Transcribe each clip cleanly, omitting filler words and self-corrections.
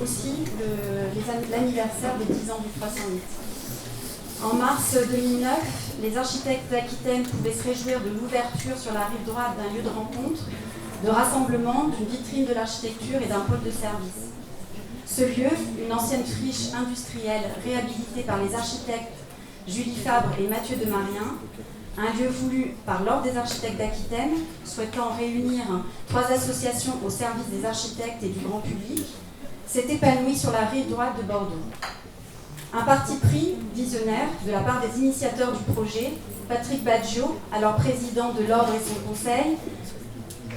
aussi l'anniversaire des 10 ans du 308. En mars 2009, les architectes d'Aquitaine pouvaient se réjouir de l'ouverture sur la rive droite d'un lieu de rencontre, de rassemblement, d'une vitrine de l'architecture et d'un pôle de service. Ce lieu, une ancienne friche industrielle réhabilitée par les architectes Julie Fabre et Mathieu Demarien, un lieu voulu par l'Ordre des architectes d'Aquitaine, souhaitant réunir 3 associations au service des architectes et du grand public, s'est épanoui sur la rive droite de Bordeaux. Un parti pris visionnaire de la part des initiateurs du projet, Patrick Baggio, alors président de l'Ordre et son conseil,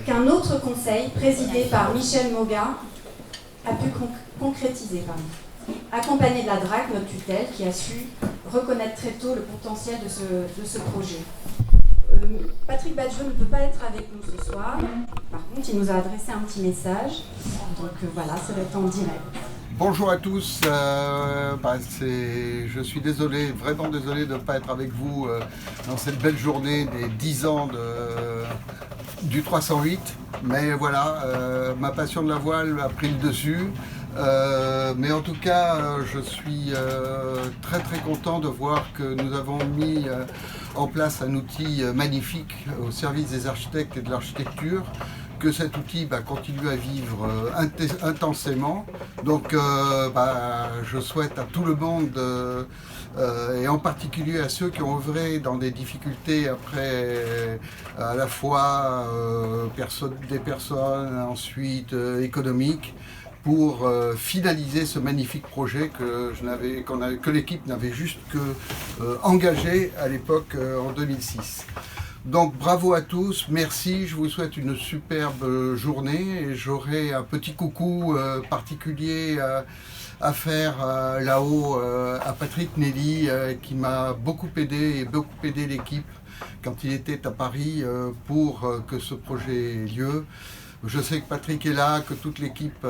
qu'un autre conseil, présidé par Michel Moga, a pu concrétiser. Accompagné de la DRAC, notre tutelle, qui a su reconnaître très tôt le potentiel de ce projet. Patrick Baggio ne peut pas être avec nous ce soir. Par contre, il nous a adressé un petit message. Donc voilà, ça va être en direct. Bonjour à tous. Je suis désolé, vraiment désolé de ne pas être avec vous dans cette belle journée des 10 ans du 308. Mais voilà, ma passion de la voile a pris le dessus. Mais en tout cas, je suis très très content de voir que nous avons mis en place un outil magnifique au service des architectes et de l'architecture, que cet outil continue à vivre intensément. Donc je souhaite à tout le monde, et en particulier à ceux qui ont œuvré dans des difficultés après, à la fois des personnes, ensuite économiques, pour finaliser ce magnifique projet que l'équipe n'avait juste que engagé à l'époque en 2006. Donc bravo à tous, merci, je vous souhaite une superbe journée et j'aurai un petit coucou particulier à faire là-haut à Patrick Nelly qui m'a beaucoup aidé et beaucoup aidé l'équipe quand il était à Paris pour que ce projet ait lieu. Je sais que Patrick est là, que toute l'équipe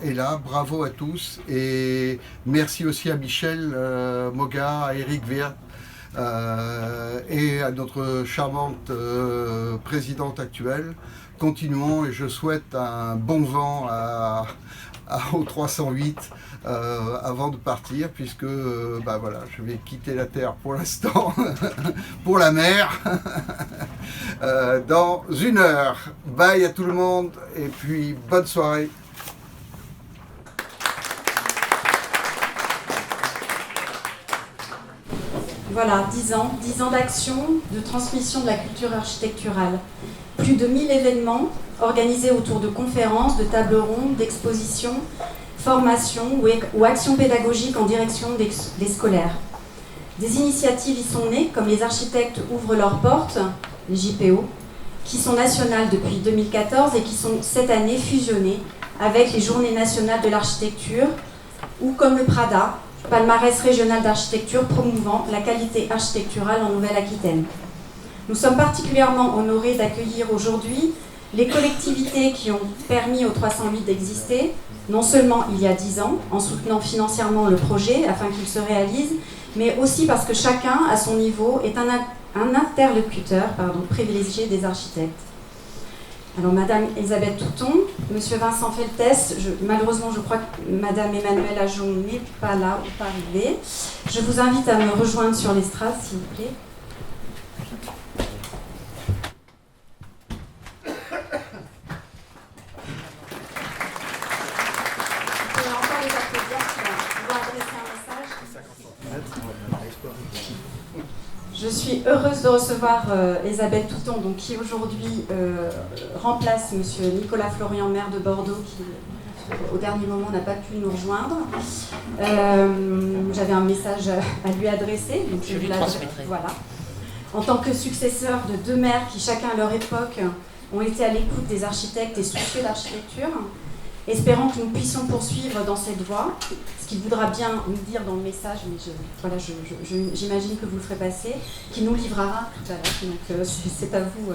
est là. Bravo à tous et merci aussi à Michel Moga, à Eric Vert et à notre charmante présidente actuelle. Continuons et je souhaite un bon vent au 308 avant de partir puisque voilà, je vais quitter la terre pour l'instant pour la mer dans 1 heure. Bye à tout le monde et puis bonne soirée. Voilà, 10 ans d'action, de transmission de la culture architecturale. Plus de 1000 événements organisés autour de conférences, de tables rondes, d'expositions, formations ou actions pédagogiques en direction des scolaires. Des initiatives y sont nées, comme les architectes ouvrent leurs portes, les JPO, qui sont nationales depuis 2014 et qui sont cette année fusionnées avec les Journées nationales de l'architecture, ou comme le PRADA, palmarès régional d'architecture promouvant la qualité architecturale en Nouvelle-Aquitaine. Nous sommes particulièrement honorés d'accueillir aujourd'hui les collectivités qui ont permis au 308 d'exister, non seulement il y a 10 ans, en soutenant financièrement le projet afin qu'il se réalise, mais aussi parce que chacun, à son niveau, est un interlocuteur privilégié des architectes. Alors, Madame Elisabeth Touton, Monsieur Vincent Feltès, malheureusement, je crois que Madame Emmanuelle Ajon n'est pas là ou pas arrivée. Je vous invite à me rejoindre sur l'estrade, s'il vous plaît. Je suis heureuse de recevoir Elisabeth Touton, donc, qui aujourd'hui remplace Monsieur Nicolas Florian, maire de Bordeaux, qui au dernier moment n'a pas pu nous rejoindre. J'avais un message à lui adresser, donc je lui transmettrai. Voilà. En tant que successeur de 2 maires qui, chacun à leur époque, ont été à l'écoute des architectes et soucieux d'architecture, espérant que nous puissions poursuivre dans cette voie, ce qu'il voudra bien nous dire dans le message, mais j'imagine que vous le ferez passer, qui nous livrera tout à l'heure. Donc c'est à vous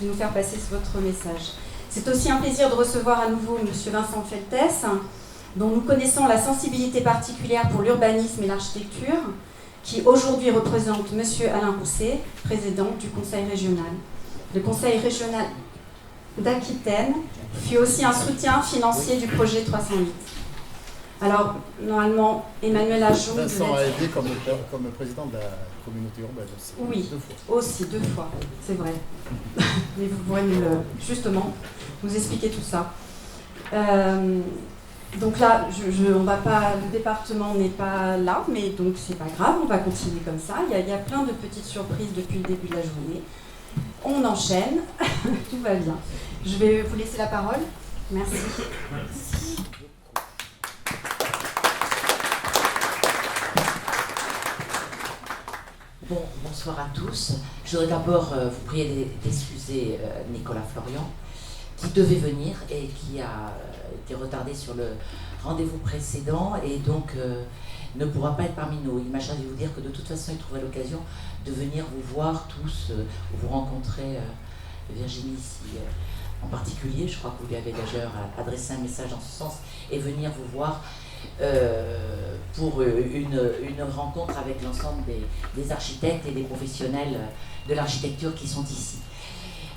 de nous faire passer votre message. C'est aussi un plaisir de recevoir à nouveau M. Vincent Feltès, dont nous connaissons la sensibilité particulière pour l'urbanisme et l'architecture, qui aujourd'hui représente M. Alain Rousset, président du Conseil régional. Le Conseil régional d'Aquitaine fut aussi un soutien financier du projet 308. Alors, normalement, Emmanuel Ajoun... Vincent a aidé comme président de la communauté urbaine aussi. Oui, 2 fois. aussi, 2 fois, c'est vrai. Mais vous pourrez justement nous expliquer tout ça. Donc là, on va pas, le département n'est pas là, mais donc c'est pas grave, on va continuer comme ça. Il y a plein de petites surprises depuis le début de la journée. On enchaîne, tout va bien. Je vais vous laisser la parole. Merci. Bon, bonsoir à tous. Je voudrais d'abord vous prier d'excuser Nicolas Florian, qui devait venir et qui a été retardé sur le rendez-vous précédent et donc ne pourra pas être parmi nous. Il m'a chargé de vous dire que de toute façon, il trouverait l'occasion de venir vous voir tous, vous rencontrer Virginie ici en particulier. Je crois que vous lui avez déjà adressé un message en ce sens et venir vous voir pour une rencontre avec l'ensemble des architectes et des professionnels de l'architecture qui sont ici.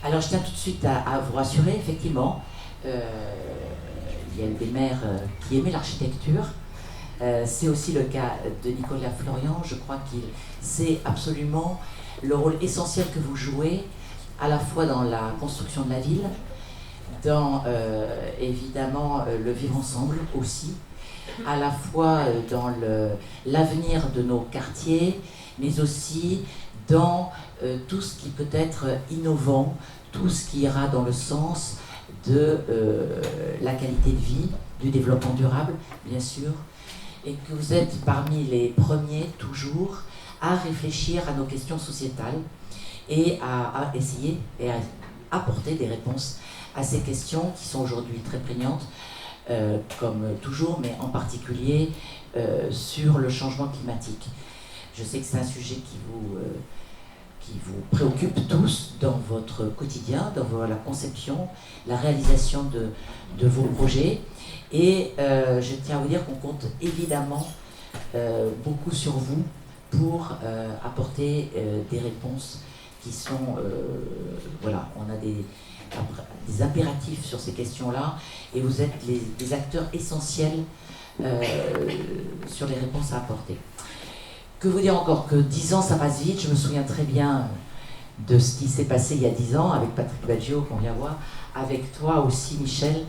Alors je tiens tout de suite à vous rassurer, effectivement, il y a des maires qui aimaient l'architecture. C'est aussi le cas de Nicolas Florian. Je crois qu'il sait absolument le rôle essentiel que vous jouez, à la fois dans la construction de la ville, dans évidemment le vivre ensemble aussi, à la fois dans l'avenir de nos quartiers, mais aussi dans tout ce qui peut être innovant, tout ce qui ira dans le sens de la qualité de vie, du développement durable, bien sûr, et que vous êtes parmi les premiers, toujours, à réfléchir à nos questions sociétales et à essayer et à apporter des réponses à ces questions qui sont aujourd'hui très prégnantes, comme toujours, mais en particulier sur le changement climatique. Je sais que c'est un sujet qui vous préoccupe tous dans votre quotidien, dans la conception, la réalisation de vos projets. Et je tiens à vous dire qu'on compte évidemment beaucoup sur vous pour apporter des réponses qui sont... voilà, on a des impératifs sur ces questions-là, et vous êtes des acteurs essentiels sur les réponses à apporter. Que vous dire encore? Que 10 ans, ça passe vite. Je me souviens très bien de ce qui s'est passé il y a 10 ans avec Patrick Baggio, qu'on vient voir, avec toi aussi, Michel.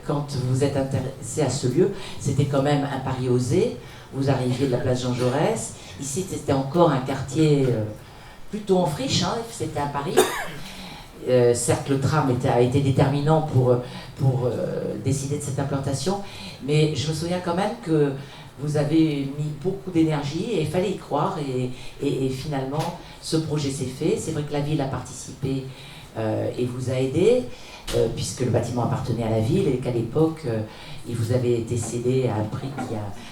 Quand vous êtes intéressé à ce lieu, c'était quand même un pari osé. Vous arriviez de la place Jean Jaurès. Ici, c'était encore un quartier plutôt en friche, hein, c'était un pari. Certes, le tram a été déterminant pour décider de cette implantation, mais je me souviens quand même que vous avez mis beaucoup d'énergie et il fallait y croire, et finalement, ce projet s'est fait. C'est vrai que la ville a participé et vous a aidé, puisque le bâtiment appartenait à la ville et qu'à l'époque, il vous avait été cédé à un prix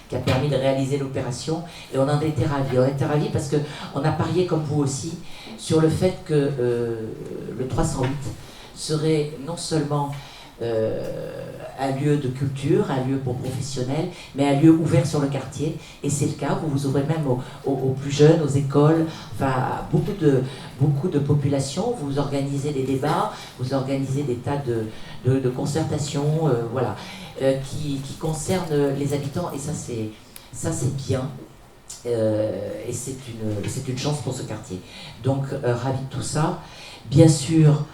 qui a permis de réaliser l'opération, et on en était ravis. On était ravis parce qu'on a parié, comme vous aussi, sur le fait que le 308 serait non seulement un lieu de culture, un lieu pour professionnels, mais un lieu ouvert sur le quartier. Et c'est le cas, vous vous ouvrez même aux plus jeunes, aux écoles, enfin à beaucoup de populations. Vous organisez des débats, vous organisez des tas de concertations, voilà, qui concernent les habitants, et ça c'est bien. Et c'est une chance pour ce quartier. Donc, ravi de tout ça. Bien sûr,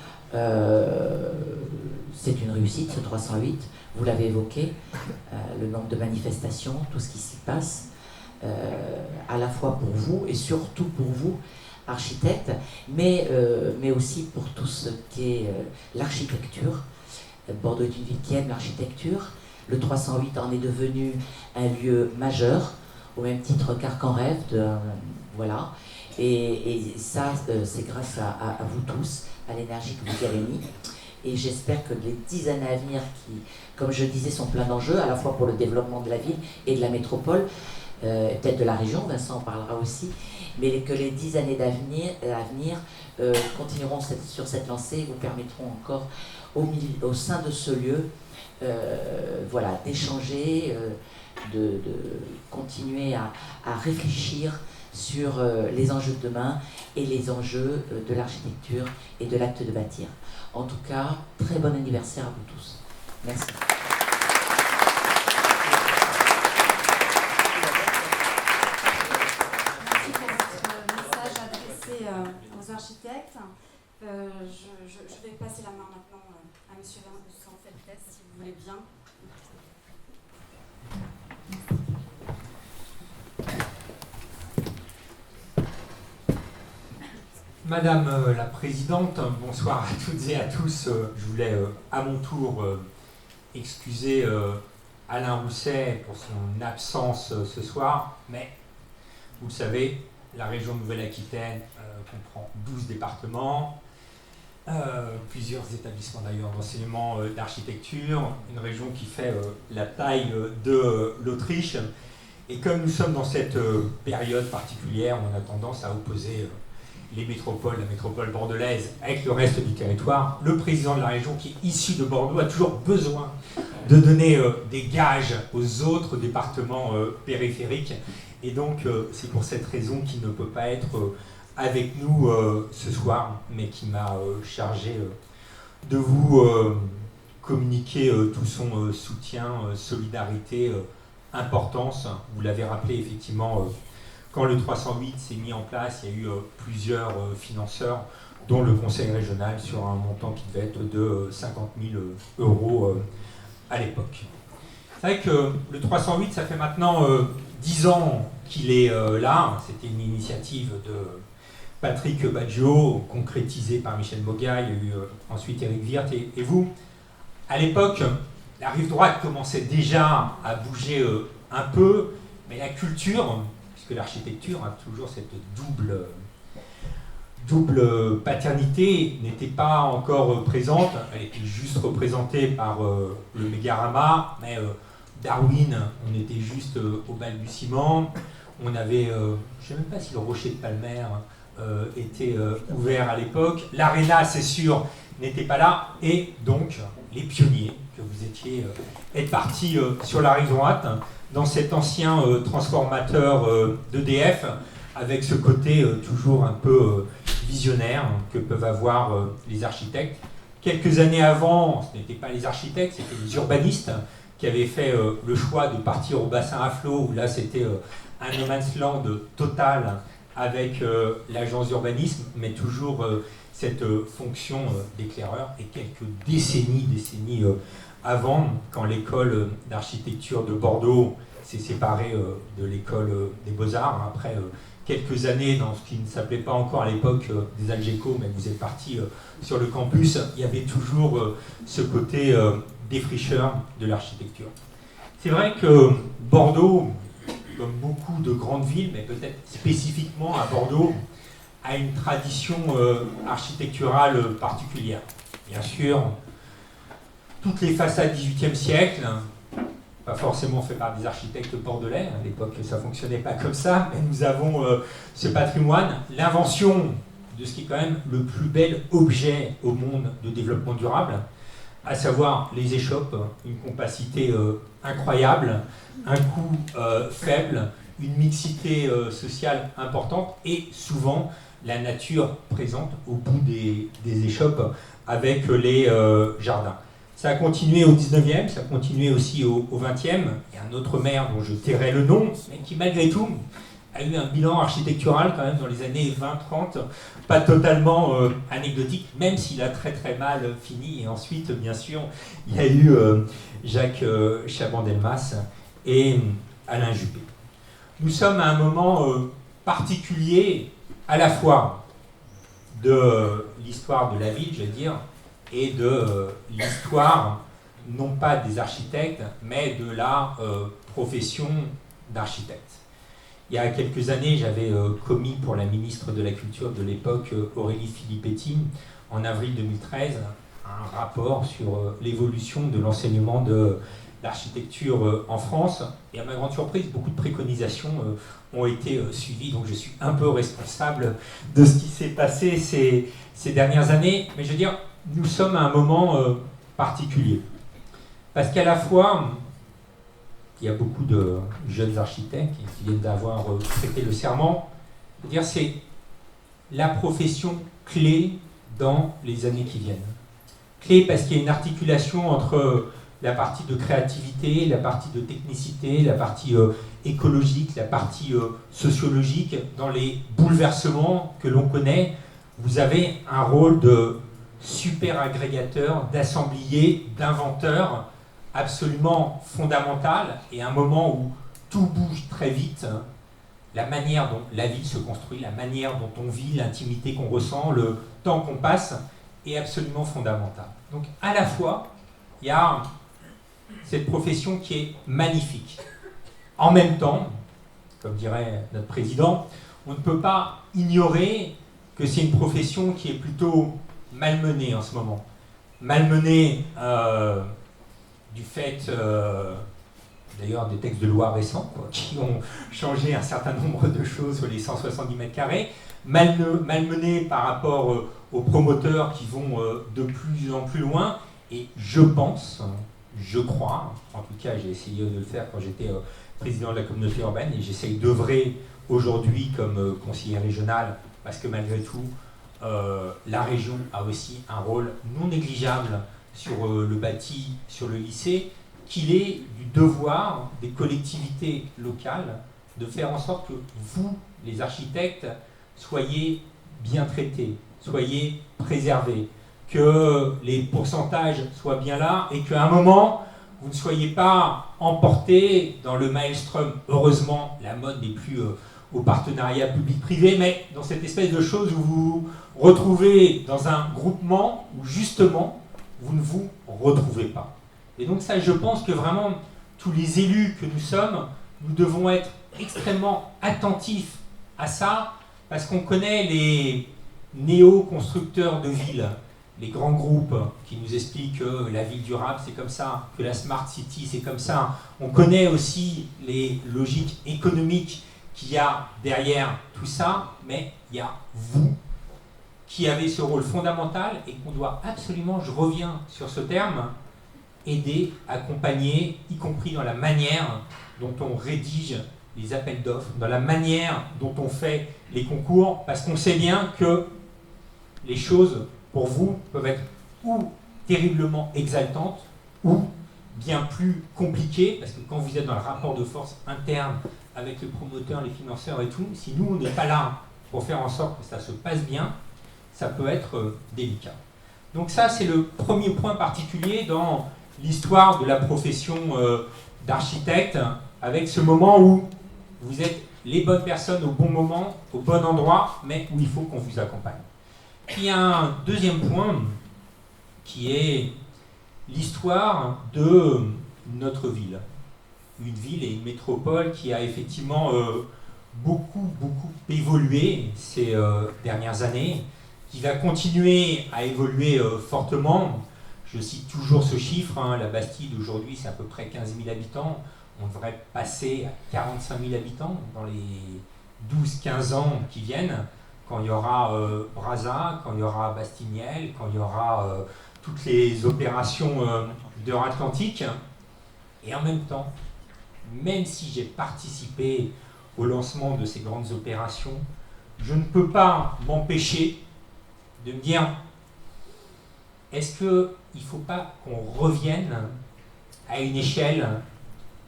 c'est une réussite, ce 308. Vous l'avez évoqué, le nombre de manifestations, tout ce qui s'y passe, à la fois pour vous et surtout pour vous, architectes, mais aussi pour tout ce qui est l'architecture. Bordeaux est une ville qui aime l'architecture. Le 308 en est devenu un lieu majeur, au même titre qu'Arc-en-Rêve, voilà. Et ça, c'est grâce à vous tous, à l'énergie que vous avez mis. Et j'espère que les 10 années à venir, qui, comme je disais, sont pleins d'enjeux, à la fois pour le développement de la ville et de la métropole, peut-être de la région, Vincent en parlera aussi, mais que les 10 années à venir continueront sur cette lancée et vous permettront encore, au sein de ce lieu, voilà, d'échanger, de continuer à réfléchir sur les enjeux de demain et les enjeux de l'architecture et de l'acte de bâtir. En tout cas, très bon anniversaire à vous tous. Merci. Je vais passer la main maintenant à Monsieur Vincent Feltès, si vous voulez bien. Madame la Présidente, bonsoir à toutes et à tous. Je voulais à mon tour excuser Alain Rousset pour son absence ce soir, mais vous le savez, la région Nouvelle-Aquitaine comprend 12 départements, plusieurs établissements d'ailleurs d'enseignement d'architecture, une région qui fait la taille de l'Autriche. Et comme nous sommes dans cette période particulière, on a tendance à opposer les métropoles, la métropole bordelaise avec le reste du territoire. Le président de la région, qui est issu de Bordeaux, a toujours besoin de donner des gages aux autres départements périphériques. Et donc, c'est pour cette raison qu'il ne peut pas être avec nous ce soir, mais qui m'a chargé de vous communiquer tout son soutien, solidarité, importance. Vous l'avez rappelé effectivement, quand le 308 s'est mis en place, il y a eu plusieurs financeurs, dont le conseil régional, sur un montant qui devait être de 50 000 euros à l'époque. C'est vrai que le 308, ça fait maintenant 10 ans qu'il est là. C'était une initiative de Patrick Baggio, concrétisée par Michel Moga, il y a eu ensuite Éric Wirth et vous. À l'époque, la rive droite commençait déjà à bouger un peu, mais la culture, puisque l'architecture a toujours cette double paternité, n'était pas encore présente. Elle était juste représentée par le Mégarama, mais Darwin, on était juste au balbutiement. On avait, je ne sais même pas si le Rocher de Palmer était ouvert à l'époque. L'Arena, c'est sûr, n'était pas là. Et donc, les pionniers que vous étiez êtes partis sur la rive droite, dans cet ancien transformateur d'EDF, avec ce côté toujours un peu visionnaire que peuvent avoir les architectes. Quelques années avant, ce n'étaient pas les architectes, c'était les urbanistes qui avaient fait le choix de partir au bassin à flot, où là c'était un no man's land total avec l'agence d'urbanisme, mais toujours cette fonction d'éclaireur. Et quelques décennies avant, quand l'école d'architecture de Bordeaux s'est séparée de l'école des Beaux-Arts, après quelques années dans ce qui ne s'appelait pas encore à l'époque des Algeco, mais vous êtes partis sur le campus, il y avait toujours ce côté défricheur de l'architecture. C'est vrai que Bordeaux, comme beaucoup de grandes villes, mais peut-être spécifiquement à Bordeaux, a une tradition architecturale particulière. Bien sûr, toutes les façades du XVIIIe siècle, pas forcément fait par des architectes bordelais, à l'époque ça ne fonctionnait pas comme ça, mais nous avons ce patrimoine, l'invention de ce qui est quand même le plus bel objet au monde de développement durable, à savoir les échoppes, une compacité incroyable, un coût faible, une mixité sociale importante et souvent la nature présente au bout des échoppes avec les jardins. Ça a continué au 19e, ça a continué aussi au 20e. Il y a un autre maire dont je tairai le nom, mais qui malgré tout a eu un bilan architectural quand même dans les années 20-30, pas totalement anecdotique, même s'il a très très mal fini. Et ensuite, bien sûr, il y a eu Jacques Chaban-Delmas et Alain Juppé. Nous sommes à un moment particulier à la fois de l'histoire de la ville, je veux dire, et de l'histoire, non pas des architectes, mais de la profession d'architecte. Il y a quelques années, j'avais commis pour la ministre de la Culture de l'époque, Aurélie Filippetti, en avril 2013, un rapport sur l'évolution de l'enseignement de l'architecture en France. Et à ma grande surprise, beaucoup de préconisations ont été suivies, donc je suis un peu responsable de ce qui s'est passé ces dernières années. Mais je veux dire, nous sommes à un moment particulier. Parce qu'à la fois, il y a beaucoup de jeunes architectes qui viennent d'avoir prêté le serment. Je veux dire, c'est la profession clé dans les années qui viennent. Clé parce qu'il y a une articulation entre la partie de créativité, la partie de technicité, la partie écologique, la partie sociologique, dans les bouleversements que l'on connaît vous avez un rôle de super agrégateur, d'assemblier, d'inventeur absolument fondamental, et un moment où tout bouge très vite, la manière dont la ville se construit, la manière dont on vit, l'intimité qu'on ressent, le temps qu'on passe, est absolument fondamental. Donc à la fois, il y a cette profession qui est magnifique. En même temps, comme dirait notre président, on ne peut pas ignorer que c'est une profession qui est plutôt malmenée en ce moment. Malmenée du fait, d'ailleurs, des textes de loi récents, qui ont changé un certain nombre de choses sur les 170 mètres carrés, malmenée par rapport aux promoteurs qui vont de plus en plus loin, et je pense, je crois, en tout cas j'ai essayé de le faire quand j'étais président de la communauté urbaine, et j'essaye d'œuvrer aujourd'hui comme conseiller régional, parce que malgré tout, la région a aussi un rôle non négligeable sur le bâti, sur le lycée, qu'il est du devoir des collectivités locales de faire en sorte que vous, les architectes, soyez bien traités, soyez préservés, que les pourcentages soient bien là et qu'à un moment, vous ne soyez pas emportés dans le maelstrom. Heureusement, la mode n'est plus au partenariat public-privé, mais dans cette espèce de chose où vous vous retrouvez dans un groupement où justement, vous ne vous retrouvez pas. Et donc ça, je pense que vraiment, tous les élus que nous sommes, nous devons être extrêmement attentifs à ça, parce qu'on connaît les néo-constructeurs de villes, les grands groupes qui nous expliquent que la ville durable c'est comme ça, que la smart city c'est comme ça. On connaît aussi les logiques économiques qu'il y a derrière tout ça, mais il y a vous qui avez ce rôle fondamental et qu'on doit absolument, je reviens sur ce terme, aider, accompagner, y compris dans la manière dont on rédige les appels d'offres, dans la manière dont on fait les concours, parce qu'on sait bien que les choses, pour vous, peuvent être ou terriblement exaltantes, ou bien plus compliquées, parce que quand vous êtes dans le rapport de force interne avec le promoteur, les financeurs et tout, si nous, on n'est pas là pour faire en sorte que ça se passe bien, ça peut être délicat. Donc ça, c'est le premier point particulier dans l'histoire de la profession d'architecte, avec ce moment où vous êtes les bonnes personnes au bon moment, au bon endroit, mais où il faut qu'on vous accompagne. Il y a un deuxième point qui est l'histoire de notre ville. Une ville et une métropole qui a effectivement beaucoup évolué ces dernières années, qui va continuer à évoluer fortement. Je cite toujours ce chiffre, hein, la Bastide aujourd'hui c'est à peu près 15 000 habitants, on devrait passer à 45 000 habitants dans les 12-15 ans qui viennent, quand il y aura Brazza, quand il y aura Bastiniel, quand il y aura toutes les opérations d'Euro-Atlantique. Et en même temps, même si j'ai participé au lancement de ces grandes opérations, je ne peux pas m'empêcher de me dire, est-ce qu'il ne faut pas qu'on revienne à une échelle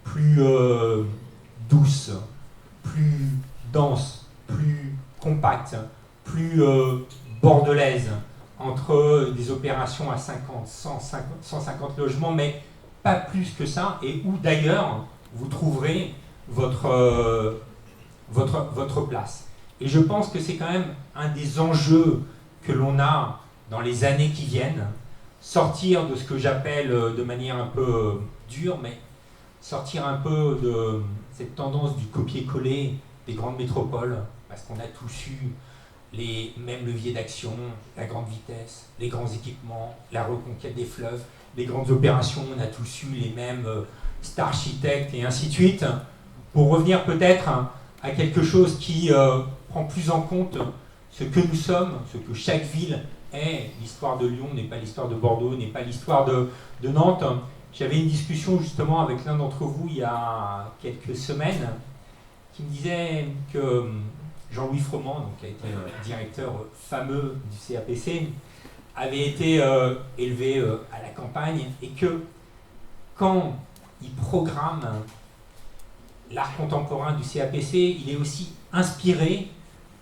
plus douce, plus dense, plus compacte, plus bordelaise, entre des opérations à 50, 150 logements, mais pas plus que ça, et où d'ailleurs vous trouverez votre place. Et je pense que c'est quand même un des enjeux que l'on a dans les années qui viennent, sortir de ce que j'appelle de manière un peu dure, mais sortir un peu de cette tendance du copier-coller des grandes métropoles, parce qu'on a tous eu les mêmes leviers d'action, la grande vitesse, les grands équipements, la reconquête des fleuves, les grandes opérations, on a tous eu les mêmes star architectes et ainsi de suite, pour revenir peut-être à quelque chose qui prend plus en compte ce que nous sommes, ce que chaque ville est. L'histoire de Lyon n'est pas l'histoire de Bordeaux, n'est pas l'histoire de Nantes. J'avais une discussion justement avec l'un d'entre vous il y a quelques semaines qui me disait que Jean-Louis Froment, donc, qui a été directeur fameux du CAPC, avait été élevé à la campagne et que quand il programme l'art contemporain du CAPC, il est aussi inspiré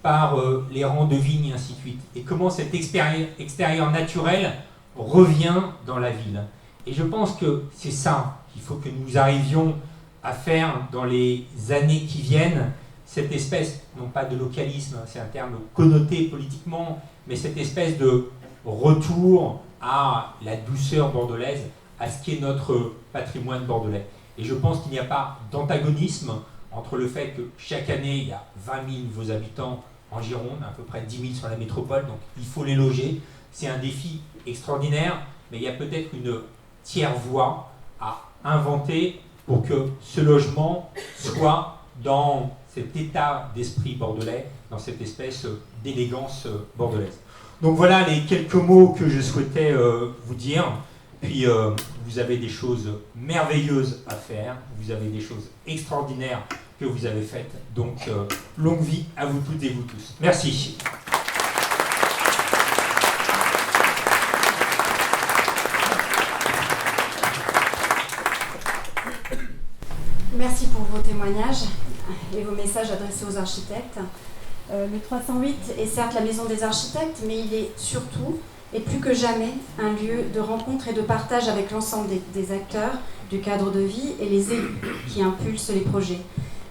par les rangs de vignes et ainsi de suite. Et comment cet extérieur naturel revient dans la ville. Et je pense que c'est ça qu'il faut que nous arrivions à faire dans les années qui viennent, cette espèce, non pas de localisme, c'est un terme connoté politiquement, mais cette espèce de retour à la douceur bordelaise, à ce qui est notre patrimoine bordelais. Et je pense qu'il n'y a pas d'antagonisme entre le fait que chaque année, il y a 20 000 nouveaux habitants en Gironde, à peu près 10 000 sur la métropole, donc il faut les loger. C'est un défi extraordinaire, mais il y a peut-être une tiers-voie à inventer pour que ce logement soit dans cet état d'esprit bordelais, dans cette espèce d'élégance bordelaise. Donc voilà les quelques mots que je souhaitais vous dire. Puis vous avez des choses merveilleuses à faire, vous avez des choses extraordinaires que vous avez faites. Donc longue vie à vous toutes et vous tous. Merci. Merci pour vos témoignages et vos messages adressés aux architectes. Le 308 est certes la maison des architectes, mais il est surtout et plus que jamais un lieu de rencontre et de partage avec l'ensemble des acteurs du cadre de vie et les élus qui impulsent les projets.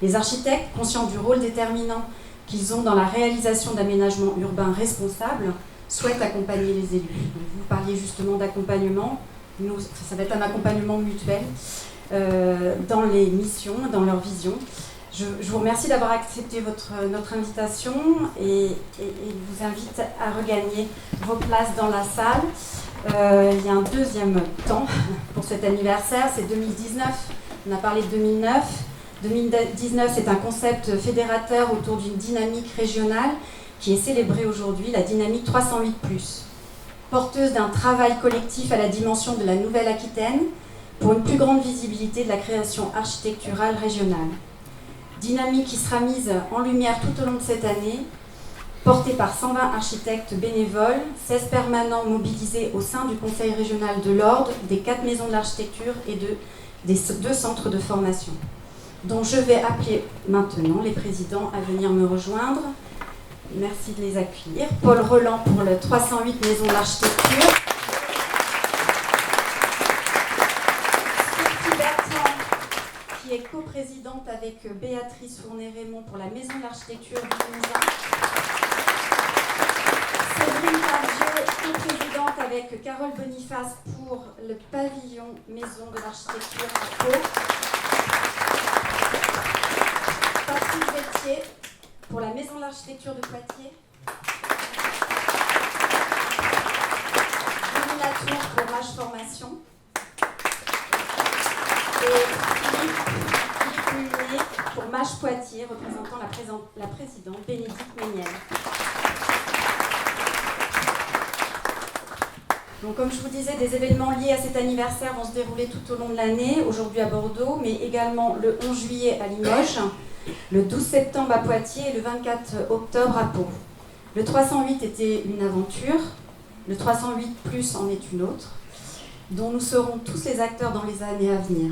Les architectes, conscients du rôle déterminant qu'ils ont dans la réalisation d'aménagements urbains responsables, souhaitent accompagner les élus. Donc, vous parliez justement d'accompagnement. Nous, ça va être un accompagnement mutuel dans les missions, dans leur vision. Je vous remercie d'avoir accepté notre invitation et vous invite à regagner vos places dans la salle. Il y a un deuxième temps pour cet anniversaire, c'est 2019. On a parlé de 2009. 2019, c'est un concept fédérateur autour d'une dynamique régionale qui est célébrée aujourd'hui, la dynamique 308+, porteuse d'un travail collectif à la dimension de la Nouvelle-Aquitaine pour une plus grande visibilité de la création architecturale régionale. Dynamique qui sera mise en lumière tout au long de cette année, portée par 120 architectes bénévoles, 16 permanents mobilisés au sein du Conseil régional de l'Ordre, des 4 maisons de l'architecture et des 2 centres de formation, dont je vais appeler maintenant les présidents à venir me rejoindre. Merci de les accueillir. Paul Roland pour le 308 Maisons de l'Architecture. Sophie Bertrand, qui est coprésidente avec Béatrice Fournet-Raymond pour la Maison de l'Architecture du Limousin. Céline Tardieu, coprésidente avec Carole Boniface pour le pavillon Maison de l'Architecture à Pau. Patrick Vétier pour la Maison de l'Architecture de Poitiers. Denis Latour pour Mage Formation. Et Philippe Munier pour Mage Poitiers, représentant la présidente Bénédicte Méniel. Donc, comme je vous disais, des événements liés à cet anniversaire vont se dérouler tout au long de l'année, aujourd'hui à Bordeaux, mais également le 11 juillet à Limoges, le 12 septembre à Poitiers et le 24 octobre à Pau. Le 308 était une aventure, le 308+ en est une autre, dont nous serons tous les acteurs dans les années à venir.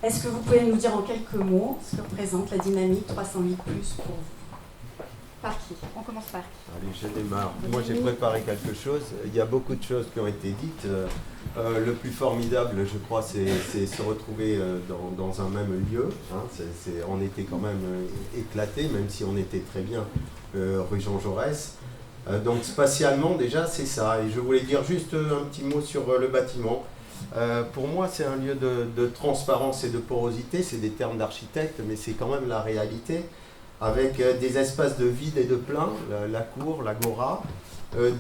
Est-ce que vous pouvez nous dire en quelques mots ce que représente la dynamique 308+ pour vous? Par qui? On commence par qui? Allez, je démarre. Moi, j'ai préparé quelque chose. Il y a beaucoup de choses qui ont été dites. Le plus formidable, je crois, c'est se retrouver dans un même lieu. Hein. On était quand même éclatés, même si on était très bien rue Jean Jaurès. Donc, spatialement, déjà, c'est ça. Et je voulais dire juste un petit mot sur le bâtiment. Pour moi, c'est un lieu de transparence et de porosité. C'est des termes d'architecte, mais c'est quand même la réalité. Avec des espaces de vide et de plein, la cour, l'agora,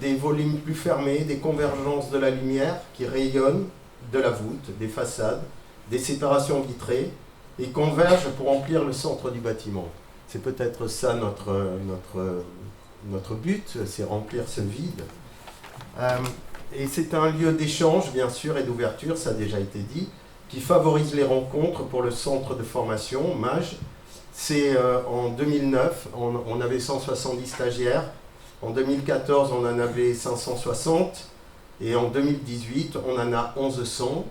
des volumes plus fermés, des convergences de la lumière qui rayonnent de la voûte, des façades, des séparations vitrées, et convergent pour remplir le centre du bâtiment. C'est peut-être ça notre but, c'est remplir ce vide. Et c'est un lieu d'échange, bien sûr, et d'ouverture, ça a déjà été dit, qui favorise les rencontres pour le centre de formation, MAGE. C'est en 2009, on avait 170 stagiaires. En 2014, on en avait 560. Et en 2018, on en a 1100.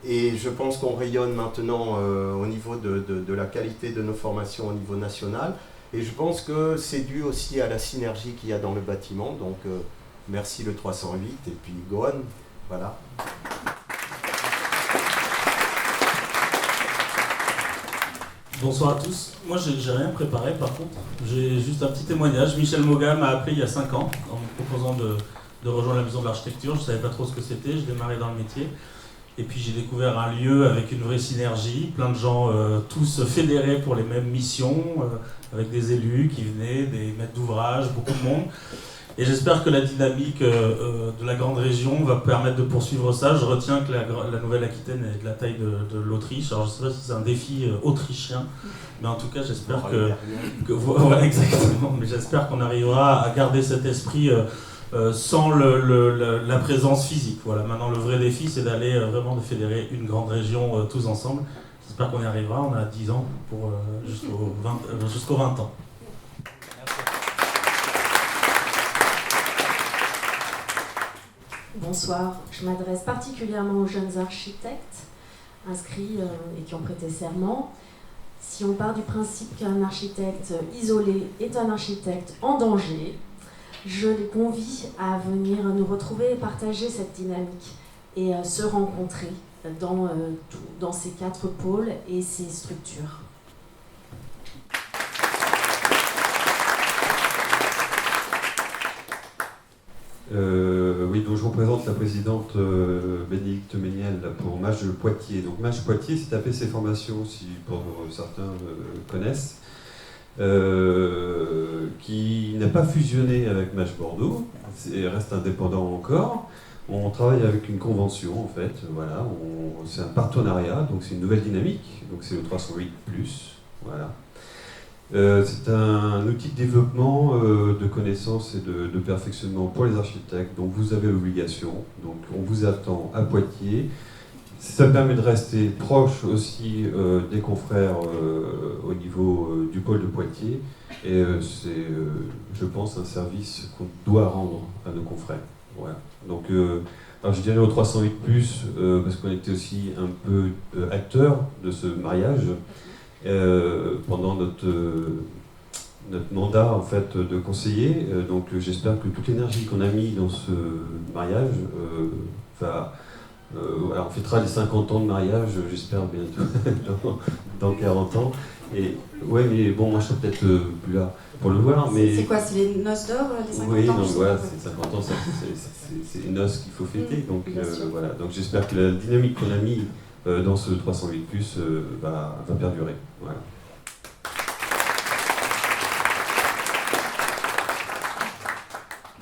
Et je pense qu'on rayonne maintenant au niveau de la qualité de nos formations au niveau national. Et je pense que c'est dû aussi à la synergie qu'il y a dans le bâtiment. Donc merci le 308 et puis Gohan, voilà. Bonsoir à tous. Moi, j'ai rien préparé par contre. J'ai juste un petit témoignage. Michel Moga m'a appelé il y a 5 ans en me proposant de rejoindre la maison de l'architecture. Je ne savais pas trop ce que c'était. Je démarrais dans le métier. Et puis j'ai découvert un lieu avec une vraie synergie, plein de gens tous fédérés pour les mêmes missions, avec des élus qui venaient, des maîtres d'ouvrage, beaucoup de monde. Et j'espère que la dynamique de la grande région va permettre de poursuivre ça. Je retiens que la Nouvelle-Aquitaine est de la taille de l'Autriche. Alors je ne sais pas si c'est un défi autrichien, mais en tout cas j'espère voilà, exactement. Mais j'espère qu'on arrivera à garder cet esprit sans la présence physique. Voilà. Maintenant le vrai défi c'est d'aller vraiment de fédérer une grande région tous ensemble. J'espère qu'on y arrivera. On a 10 ans pour jusqu'aux 20 ans. Bonsoir, je m'adresse particulièrement aux jeunes architectes inscrits et qui ont prêté serment. Si on part du principe qu'un architecte isolé est un architecte en danger, je les convie à venir nous retrouver et partager cette dynamique et se rencontrer dans ces 4 pôles et ces structures. Oui, donc je représente la présidente Bénédicte Méniel pour MAJ Poitiers. Donc MAJ Poitiers, c'est APC Formation, si pour certains connaissent, qui n'a pas fusionné avec MAJ Bordeaux, reste indépendant encore. On travaille avec une convention en fait, voilà, c'est un partenariat, donc c'est une nouvelle dynamique, donc c'est le 308+, voilà. C'est un outil de développement de connaissances et de perfectionnement pour les architectes, donc vous avez l'obligation, donc on vous attend à Poitiers. Ça permet de rester proche aussi des confrères au niveau du pôle de Poitiers, et c'est, je pense, un service qu'on doit rendre à nos confrères. Voilà. Donc, alors je dirais au 308+, parce qu'on était aussi un peu acteurs de ce mariage. Pendant notre mandat en fait de conseiller, donc j'espère que toute l'énergie qu'on a mis dans ce mariage voilà, on fêtera les 50 ans de mariage, j'espère bientôt dans 40 ans. Et ouais, mais bon, moi je serai peut-être plus là pour le voir, mais c'est quoi, c'est les noces d'or, les 50 ans? Oui, donc voilà, c'est 50 ans, c'est une noce qu'il faut fêter, donc voilà. Donc j'espère que la dynamique qu'on a mis dans ce 308+, va perdurer. Voilà.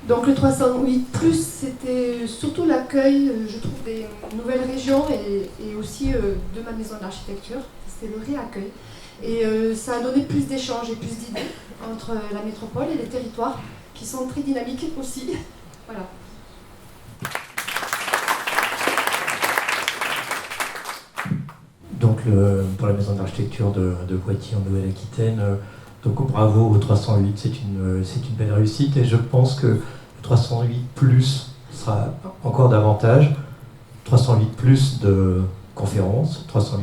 Donc le 308+, c'était surtout l'accueil, je trouve, des nouvelles régions et aussi de ma maison d'architecture. C'était le réaccueil. Et ça a donné plus d'échanges et plus d'idées entre la métropole et les territoires, qui sont très dynamiques aussi. Voilà. Donc pour la maison d'architecture de Poitiers en Nouvelle-Aquitaine, donc bravo au 308, c'est une belle réussite et je pense que le 308+ sera encore davantage, 308+ de conférences, 308+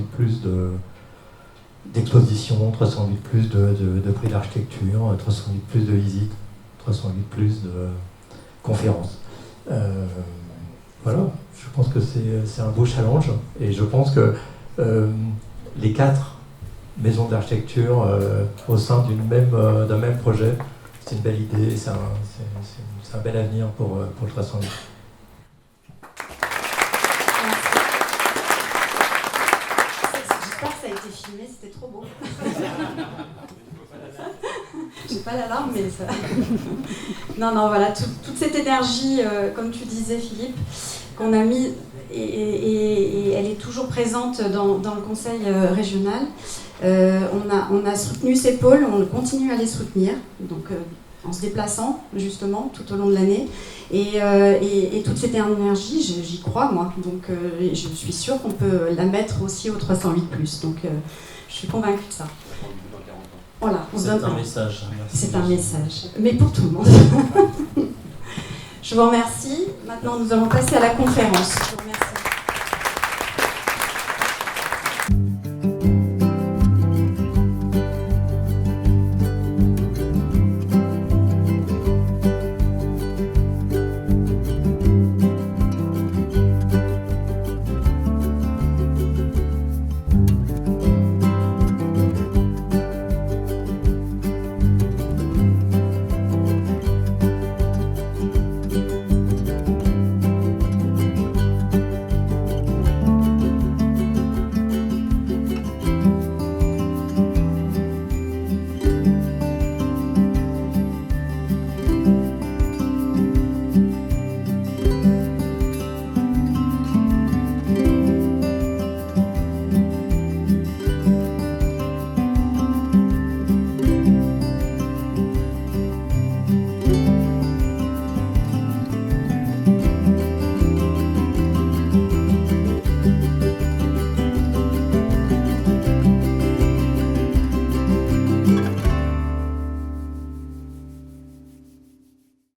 d'expositions, 308+ de prix d'architecture, 308+ de visites, 308+ de conférences. Voilà, je pense que c'est un beau challenge et je pense que les 4 maisons d'architecture au sein d'un même projet, c'est une belle idée, c'est un bel avenir pour le 308. J'espère que ça a été filmé, c'était trop beau. J'ai pas l'alarme, mais ça... Non, voilà, toute cette énergie, comme tu disais Philippe, qu'on a mis, et elle est toujours présente dans le conseil régional. On a soutenu ces pôles, on continue à les soutenir, donc en se déplaçant justement tout au long de l'année. Et toute cette énergie, j'y crois moi, donc je suis sûre qu'on peut la mettre aussi au 308+. Donc je suis convaincue de ça. Voilà, c'est un message. C'est un message, mais pour tout le monde. Je vous remercie. Maintenant, nous allons passer à la conférence. Je vous remercie.